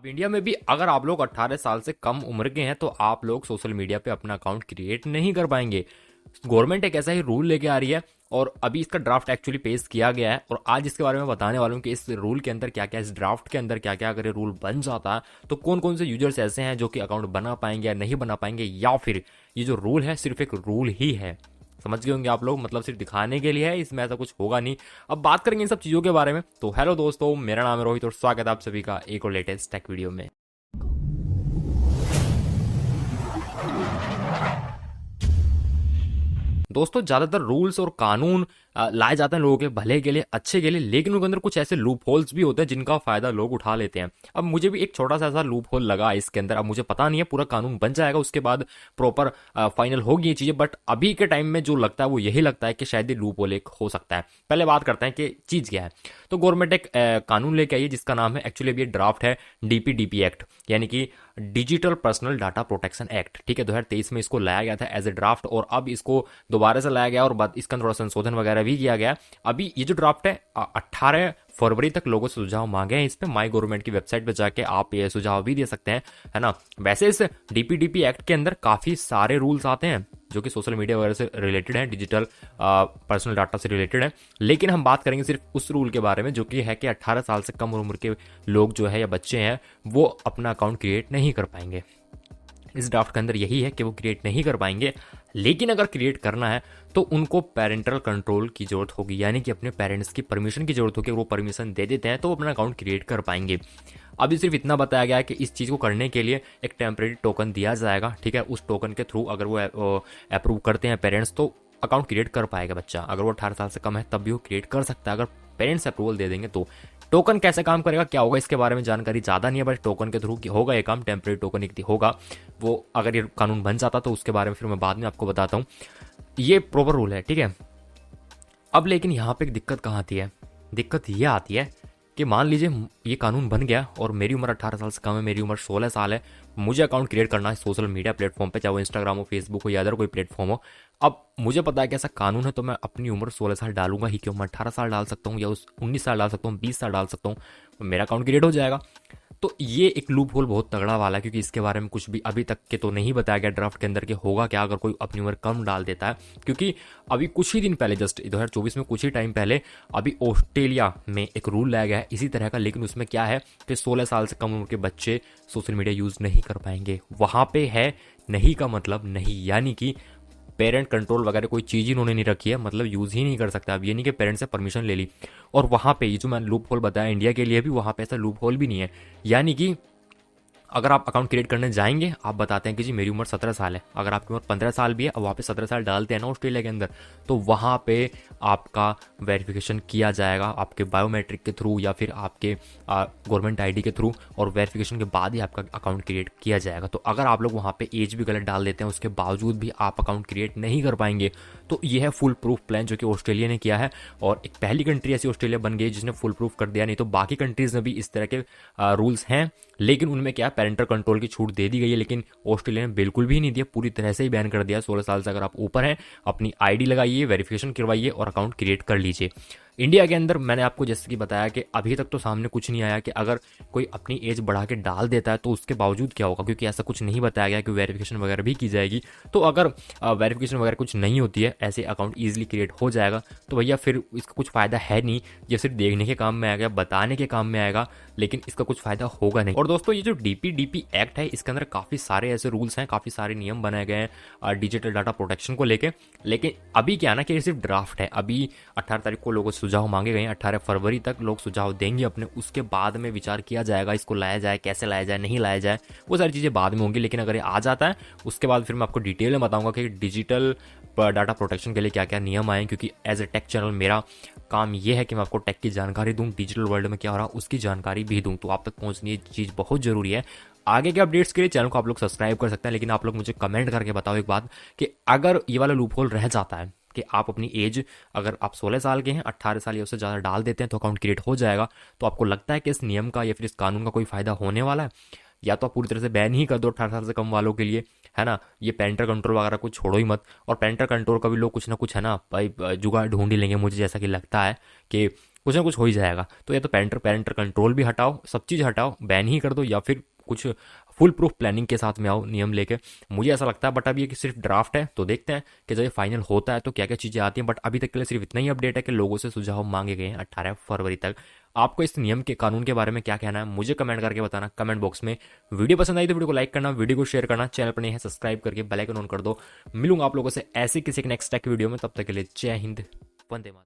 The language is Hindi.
अब इंडिया में भी अगर आप लोग 18 साल से कम उम्र के हैं तो आप लोग सोशल मीडिया पे अपना अकाउंट क्रिएट नहीं कर पाएंगे। गवर्नमेंट एक ऐसा ही रूल लेके आ रही है और अभी इसका ड्राफ्ट एक्चुअली पेश किया गया है और आज इसके बारे में बताने वाला हूँ कि इस रूल के अंदर क्या क्या, इस ड्राफ्ट के अंदर क्या क्या, अगर ये रूल बन जाता है तो कौन कौन से यूजर्स ऐसे हैं जो कि अकाउंट बना पाएंगे या नहीं बना पाएंगे, या फिर ये जो रूल है सिर्फ एक रूल ही है। समझ गए होंगे आप लोग, मतलब सिर्फ दिखाने के लिए है, इसमें ऐसा कुछ होगा नहीं। अब बात करेंगे इन सब चीज़ों के बारे में। तो हेलो दोस्तों, मेरा नाम है रोहित और स्वागत है आप सभी का एक और लेटेस्ट टेक वीडियो में। दोस्तों, ज्यादातर रूल्स और कानून लाए जाते हैं लोगों के भले के लिए, अच्छे के लिए, लेकिन उनके अंदर कुछ ऐसे लूप होल्स भी होते हैं जिनका फायदा लोग उठा लेते हैं। अब मुझे भी एक छोटा सा ऐसा लूप होल लगा इसके अंदर। अब मुझे पता नहीं है, पूरा कानून बन जाएगा उसके बाद प्रॉपर फाइनल होगी ये चीजें, बट अभी के टाइम में जो लगता है वो यही लगता है कि शायद ये लूप होल एक हो सकता है। पहले बात करते हैं कि चीज क्या है। तो गवर्नमेंट एक कानून लेके आई है जिसका नाम है, एक्चुअली अभी ड्राफ्ट है डीपीडीपी एक्ट, यानी कि digital personal data protection act. ठीक है, 2023 में इसको लाया गया था एज ए ड्राफ्ट और अब इसको दोबारा से लाया गया और बाद इसका थोड़ा संशोधन वगैरह भी किया गया। अभी ये जो ड्राफ्ट है 18 फरवरी तक लोगों से सुझाव मांगे हैं। इस पे माई गवर्नमेंट की वेबसाइट पे जाके आप ये सुझाव भी दे सकते हैं, है ना। वैसे इस डीपीडीपी एक्ट के अंदर काफी सारे रूल्स आते हैं जो कि सोशल मीडिया वगैरह से रिलेटेड है, डिजिटल पर्सनल डाटा से रिलेटेड है, लेकिन हम बात करेंगे सिर्फ उस रूल के बारे में जो कि है कि 18 साल से कम उम्र के लोग जो है या बच्चे हैं वो अपना अकाउंट क्रिएट नहीं कर पाएंगे। इस ड्राफ्ट के अंदर यही है कि वो क्रिएट नहीं कर पाएंगे, लेकिन अगर क्रिएट करना है तो उनको पेरेंटल कंट्रोल की जरूरत होगी, यानी कि अपने पेरेंट्स की परमिशन की जरूरत होगी। वो परमिशन दे देते हैं तो वो अपना अकाउंट क्रिएट कर पाएंगे। अभी सिर्फ इतना बताया गया है कि इस चीज़ को करने के लिए एक टेम्परेरी टोकन दिया जाएगा। ठीक है, उस टोकन के थ्रू अगर वो अप्रूव करते हैं पेरेंट्स तो अकाउंट क्रिएट कर पाएगा बच्चा। अगर वो 18 साल से कम है तब भी वो क्रिएट कर सकता है, अगर पेरेंट्स अप्रूवल दे देंगे तो। टोकन कैसे काम करेगा, क्या होगा, इसके बारे में जानकारी ज़्यादा नहीं है, बस टोकन के थ्रू होगा ये काम। टेम्परेरी टोकन एक होगा वो, अगर ये कानून बन जाता तो उसके बारे में फिर मैं बाद में आपको बताता हूँ। ये प्रॉपर रूल है, ठीक है। अब लेकिन यहाँ पे एक दिक्कत कहाँ आती है, दिक्कत ये आती है कि मान लीजिए ये कानून बन गया और मेरी उम्र 18 साल से कम है, मेरी उम्र 16 साल है, मुझे अकाउंट क्रिएट करना है सोशल मीडिया प्लेटफॉर्म पे, चाहे वो इंस्टाग्राम हो, फेसबुक हो या अदर कोई प्लेटफॉर्म हो। अब मुझे पता है कि ऐसा कानून है तो मैं अपनी उम्र 16 साल डालूंगा ही क्यों। मैं 18 साल डाल सकता हूँ या उस 19 साल डाल सकता हूँ, 20 साल डाल सकता हूँ, मेरा अकाउंट क्रिएट हो जाएगा। तो ये एक लूप होल बहुत तगड़ा वाला है, क्योंकि इसके बारे में कुछ भी अभी तक के तो नहीं बताया गया ड्राफ्ट के अंदर कि होगा क्या अगर कोई अपनी उम्र कम डाल देता है। क्योंकि अभी कुछ ही दिन पहले, जस्ट 2024 में कुछ ही टाइम पहले, अभी ऑस्ट्रेलिया में एक रूल लाया गया है इसी तरह का, लेकिन उसमें क्या है कि 16 साल से कम उम्र के बच्चे सोशल मीडिया यूज नहीं कर पाएंगे। वहां पे है नहीं का मतलब नहीं, यानी कि पेरेंट कंट्रोल वगैरह कोई चीज़ ही इन्होंने नहीं रखी है, मतलब यूज़ ही नहीं कर सकता। अब ये नहीं कि पेरेंट्स से परमिशन ले ली और वहाँ पे ये जो मैंने लूप होल बताया इंडिया के लिए भी, वहाँ पे ऐसा लूप होल भी नहीं है। यानी कि अगर आप अकाउंट क्रिएट करने जाएंगे, आप बताते हैं कि जी मेरी उम्र 17 साल है, अगर आपकी उम्र 15 साल भी है और वहाँ पे 17 साल डालते हैं ना ऑस्ट्रेलिया के अंदर, तो वहाँ पे आपका वेरिफिकेशन किया जाएगा आपके बायोमेट्रिक के थ्रू या फिर आपके गवर्नमेंट आईडी के थ्रू, और वेरिफिकेशन के बाद ही आपका अकाउंट क्रिएट किया जाएगा। तो अगर आप लोग वहाँ पे एज भी गलत डाल देते हैं उसके बावजूद भी आप अकाउंट क्रिएट नहीं कर पाएंगे। तो ये है फुल प्रूफ प्लान जो कि ऑस्ट्रेलिया ने किया है, और एक पहली कंट्री ऐसी ऑस्ट्रेलिया बन गई जिसने फुल प्रूफ कर दिया। नहीं तो बाकी कंट्रीज में भी इस तरह के रूल्स हैं, लेकिन उनमें क्या पेरेंटल कंट्रोल की छूट दे दी गई है, लेकिन ऑस्ट्रेलिया ने बिल्कुल भी नहीं दिया, पूरी तरह से ही बैन कर दिया। 16 साल से अगर आप ऊपर हैं अपनी आईडी लगाइए, वेरिफिकेशन करवाइए और अकाउंट क्रिएट कर लीजिए। इंडिया के अंदर मैंने आपको जैसे कि बताया कि अभी तक तो सामने कुछ नहीं आया कि अगर कोई अपनी एज बढ़ा के डाल देता है तो उसके बावजूद क्या होगा, क्योंकि ऐसा कुछ नहीं बताया गया कि वेरिफिकेशन वगैरह भी की जाएगी। तो अगर वेरिफिकेशन वगैरह कुछ नहीं होती है, ऐसे अकाउंट ईजिली क्रिएट हो जाएगा, तो भैया फिर इसका कुछ फ़ायदा है नहीं। ये सिर्फ देखने के काम में आएगा, बताने के काम में आएगा, लेकिन इसका कुछ फ़ायदा होगा नहीं। और दोस्तों, ये जो डीपीडीपी एक्ट है इसके अंदर काफ़ी सारे ऐसे रूल्स हैं, काफ़ी सारे नियम बनाए गए हैं डिजिटल डाटा प्रोटेक्शन को लेकर। लेकिन अभी क्या ना कि ये सिर्फ ड्राफ्ट है। अभी 18 तारीख को लोगों से सुझाव मांगे गए हैं, 18 फरवरी तक लोग सुझाव देंगे अपने, उसके बाद में विचार किया जाएगा इसको लाया जाए, कैसे लाया जाए, नहीं लाया जाए, वो सारी चीज़ें बाद में होंगी। लेकिन अगर ये आ जाता है उसके बाद फिर मैं आपको डिटेल में बताऊंगा कि डिजिटल डाटा प्रोटेक्शन के लिए क्या क्या नियम आए, क्योंकि एज ए टेक चैनल मेरा काम ये है कि मैं आपको टेक की जानकारी दूं, डिजिटल वर्ल्ड में क्या हो रहा है उसकी जानकारी भी दूं। तो आप तक पहुंचनी ये चीज़ बहुत जरूरी है। आगे के अपडेट्स के लिए चैनल को आप लोग सब्सक्राइब कर सकते हैं, लेकिन आप लोग मुझे कमेंट करके बताओ एक बात कि अगर ये वाला लूप होल रह जाता है कि आप अपनी एज, अगर आप 16 साल के हैं, 18 साल या उससे ज़्यादा डाल देते हैं तो अकाउंट क्रिएट हो जाएगा, तो आपको लगता है कि इस नियम का या फिर इस कानून का कोई फायदा होने वाला है? या तो आप पूरी तरह से बैन ही कर दो 18 साल से कम वालों के लिए, है ना। ये पेरेंटल कंट्रोल वगैरह कुछ छोड़ो ही मत। और पेरेंटल कंट्रोल का भी लोग कुछ ना कुछ, है ना भाई, जुगाड़ ढूंढ ही लेंगे, मुझे जैसा कि लगता है कि कुछ ना कुछ हो ही जाएगा। तो या तो पेरेंटर पेरेंटर कंट्रोल भी हटाओ, सब चीज़ हटाओ, बैन ही कर दो, या फिर कुछ फुल प्रूफ प्लानिंग के साथ में आओ नियम लेके। मुझे ऐसा लगता है, बट अब ये कि सिर्फ ड्राफ्ट है, तो देखते हैं कि जब ये फाइनल होता है तो क्या क्या चीज़ें आती हैं। बट अभी तक के लिए सिर्फ इतना ही अपडेट है कि लोगों से सुझाव मांगे गए हैं 18 फरवरी तक। आपको इस नियम के कानून के बारे में क्या कहना है मुझे कमेंट करके बताना कमेंट बॉक्स में। वीडियो पसंद आई तो वीडियो को लाइक करना, वीडियो को शेयर करना, चैनल पर नहीं है सब्सक्राइब करके बेल आइकन ऑन कर दो। मिलूंगा आप लोगों से ऐसे किसी नेक्स्ट टेक वीडियो में, तब तक के लिए जय हिंद, वंदे मातरम।